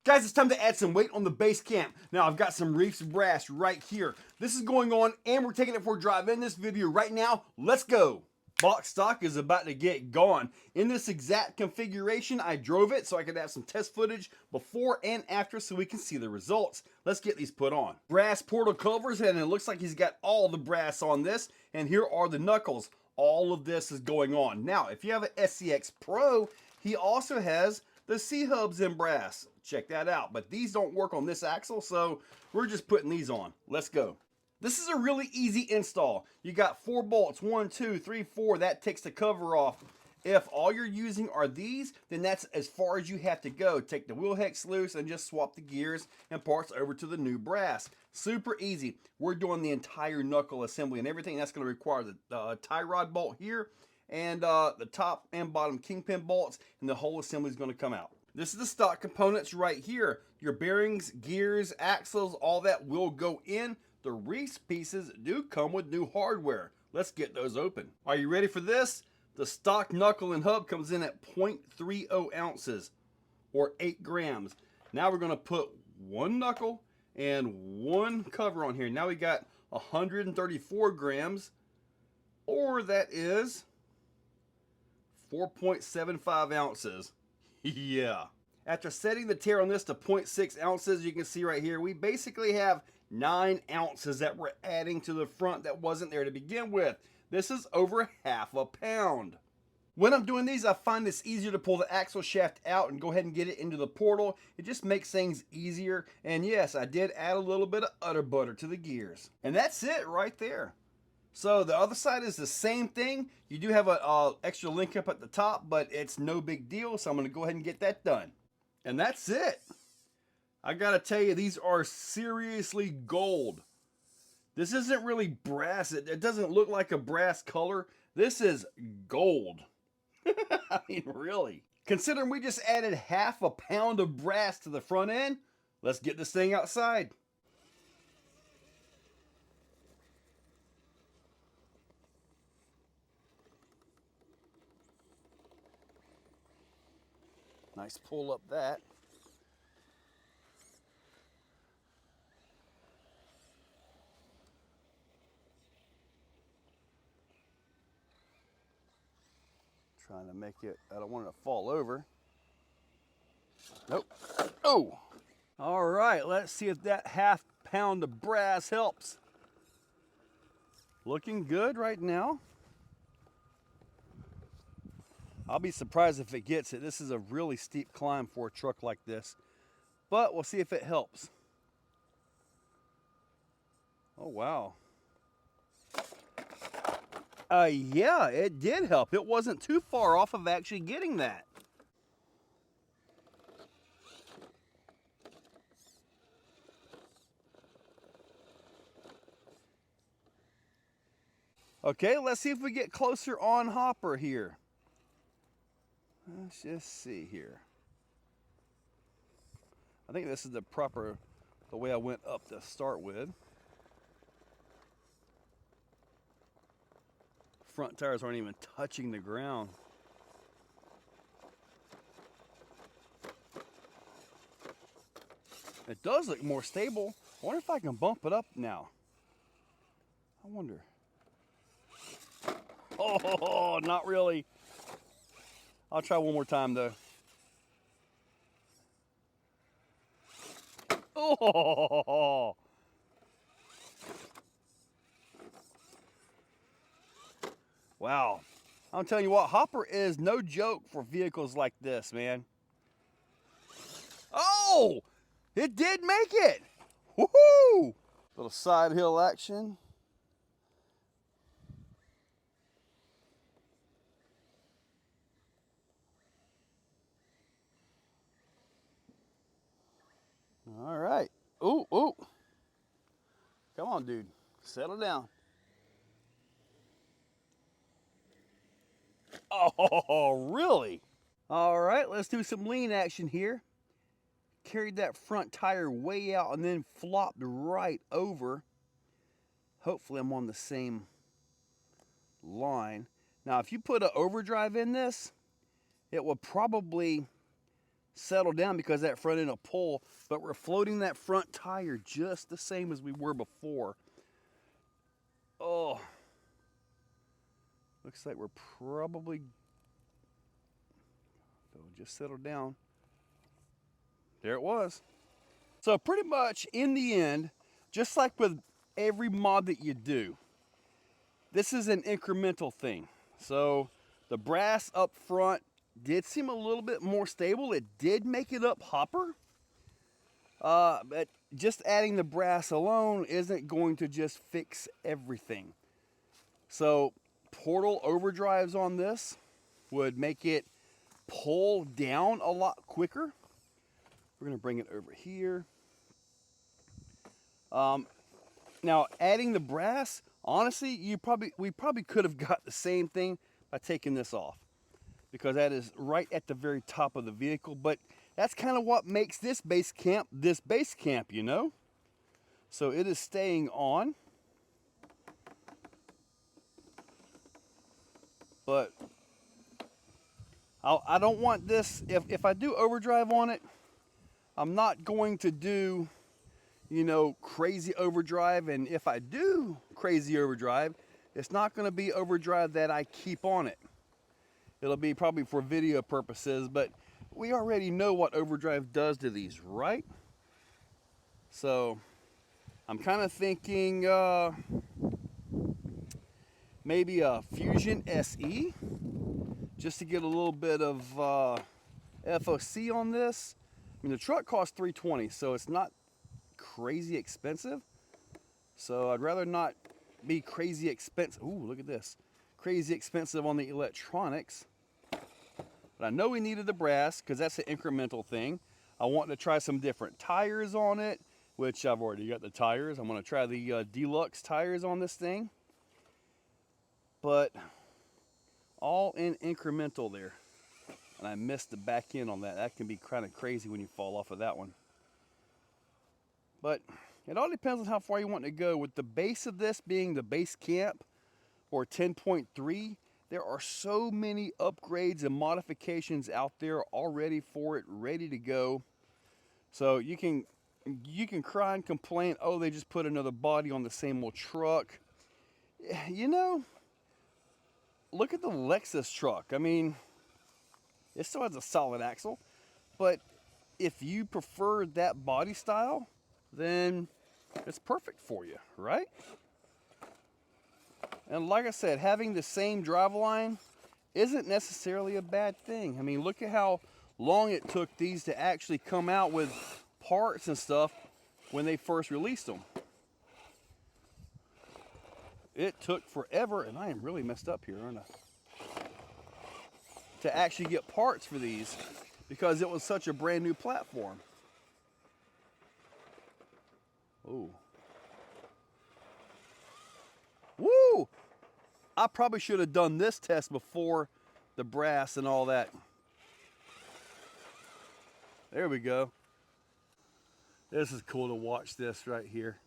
Guys, it's time to add some weight on the base camp. Now, I've got some Reefs brass right here. This is going on, and we're taking it for a drive in this video right now. Let's go. Box stock is about to get gone. In this exact configuration, I drove it so I could have some test footage before and after so we can see the results. Let's get these put on. Brass portal covers, and it looks like he's got all the brass on this, and here are the knuckles. All of this is going on. Now, if you have an SCX Pro, he also has the C-hubs in brass. Check that out. But these don't work on this axle, so we're just putting these on. Let's go. This is a really easy install. You got 4 bolts, 1, 2, 3, 4. That takes the cover off. If all you're using are these, then that's as far as you have to go. Take the wheel hex loose and just swap the gears and parts over to the new brass. Super easy. We're doing the entire knuckle assembly and everything. That's going to require the tie rod bolt here and the top and bottom kingpin bolts, and the whole assembly is going to come out. This is the stock components right here. Your bearings, gears, axles, all that will go in. The Reefs pieces do come with new hardware. Let's get those open. Are you ready for this? The stock knuckle and hub comes in at 0.30 ounces or 8 grams. Now we're going to put one knuckle and one cover on here. Now we got 134 grams, or that is 4.75 ounces. Yeah. After setting the tare on this to 0.6 ounces, you can see right here, we basically have 9 ounces that we're adding to the front that wasn't there to begin with. This is over half a pound. When I'm doing these, I find it's easier to pull the axle shaft out and go ahead and get it into the portal. It just makes things easier. And yes, I did add a little bit of udder butter to the gears. And that's it right there. So the other side is the same thing. You do have an extra link up at the top, but it's no big deal. So I'm going to go ahead and get that done. And that's it. I got to tell you, these are seriously gold. This isn't really brass. It doesn't look like a brass color. This is gold. I mean, really. Considering we just added half a pound of brass to the front end, let's get this thing outside. Nice pull up that. Trying to make it, I don't want it to fall over. Nope. Oh! All right, let's see if that half pound of brass helps. Looking good right now. I'll be surprised if it gets it. This is a really steep climb for a truck like this, but we'll see if it helps. Oh, wow. Yeah, it did help. It wasn't too far off of actually getting that. Okay, let's see if we get closer on hopper here. Let's just see here. I think this is the way I went up to start with. Front tires aren't even touching the ground. It does look more stable. I wonder if I can bump it up now. I wonder. Oh, not really. I'll try one more time though. Oh! Wow. I'm telling you what, hopper is no joke for vehicles like this, man. Oh! It did make it! Woohoo! Little side hill action. All right. Ooh, ooh. Come on, dude. Settle down. Oh, really? All right, let's do some lean action here. Carried that front tire way out and then flopped right over. Hopefully I'm on the same line. Now, if you put an overdrive in this, it will probably settle down because that front end will pull, but we're floating that front tire just the same as we were before. Oh, looks like we're probably, so just settle down. There it was. So pretty much in the end, just like with every mod that you do, this is an incremental thing. So the brass up front did seem a little bit more stable. It did make it up hopper. But just adding the brass alone isn't going to just fix everything. So portal overdrives on this would make it pull down a lot quicker. We're going to bring it over here. Now adding the brass, honestly, we probably could have got the same thing by taking this off, because that is right at the very top of the vehicle. But that's kind of what makes this base camp, you know? So it is staying on. But I don't want this, if I do overdrive on it, I'm not going to do, you know, crazy overdrive. And if I do crazy overdrive, it's not going to be overdrive that I keep on it. It'll be probably for video purposes, but we already know what overdrive does to these, right? So I'm kind of thinking maybe a Fusion SE, just to get a little bit of FOC on this. I mean, the truck costs $320, so it's not crazy expensive. So I'd rather not be crazy expensive. Ooh, look at this. Crazy expensive on the electronics. But I know we needed the brass because that's an incremental thing. I want to try some different tires on it, which I've already got the tires. I'm going to try the deluxe tires on this thing. But all in incremental there. And I missed the back end on that. That can be kind of crazy when you fall off of that one. But it all depends on how far you want to go. With the base of this being the base camp or 10.3, there are so many upgrades and modifications out there already for it, ready to go. So you can cry and complain, oh, they just put another body on the same old truck. You know, look at the Lexus truck. I mean, it still has a solid axle, but if you prefer that body style, then it's perfect for you, right? And like I said, having the same driveline isn't necessarily a bad thing. I mean, look at how long it took these to actually come out with parts and stuff when they first released them. It took forever, and I am really messed up here, aren't I? To actually get parts for these because it was such a brand new platform. Oh. Woo! I probably should have done this test before the brass and all that. There we go. This is cool to watch this right here.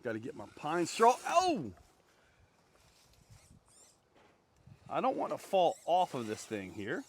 Got to get my pine straw. Oh! I don't want to fall off of this thing here.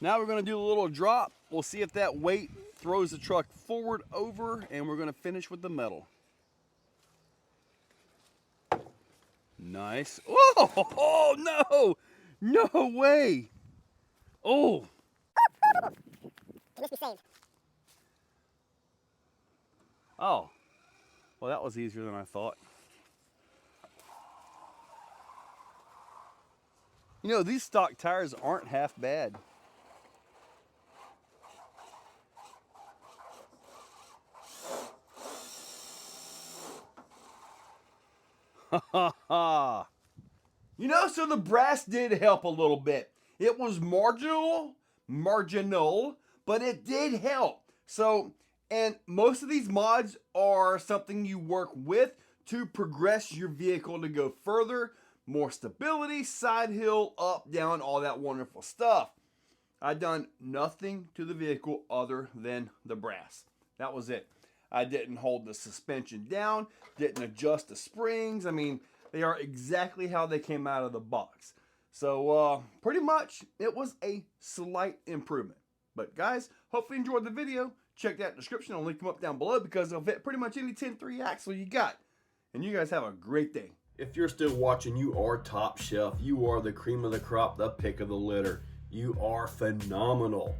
Now we're going to do a little drop. We'll see if that weight throws the truck forward over, and we're going to finish with the metal. Nice. Oh, no! No way! Oh! It must be saved. Oh. Well, that was easier than I thought. You know, these stock tires aren't half bad. You know, so the brass did help a little bit. It was marginal, but it did help. So, and most of these mods are something you work with to progress your vehicle to go further, more stability, side hill, up, down, all that wonderful stuff. I done nothing to the vehicle other than the brass. That was it. I didn't hold the suspension down, didn't adjust the springs. I mean, they are exactly how they came out of the box. So pretty much it was a slight improvement. But guys, hopefully you enjoyed the video. Check that description. I'll link them up down below because they'll fit pretty much any 10.3 axle you got. And you guys have a great day. If you're still watching, you are top shelf. You are the cream of the crop, the pick of the litter. You are phenomenal.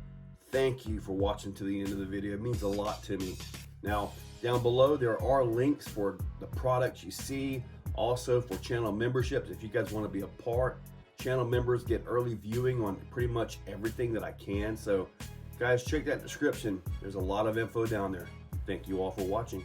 Thank you for watching to the end of the video. It means a lot to me. Now, down below, there are links for the products you see. Also for channel memberships, if you guys want to be a part. Channel members get early viewing on pretty much everything that I can. So guys, check that description. There's a lot of info down there. Thank you all for watching.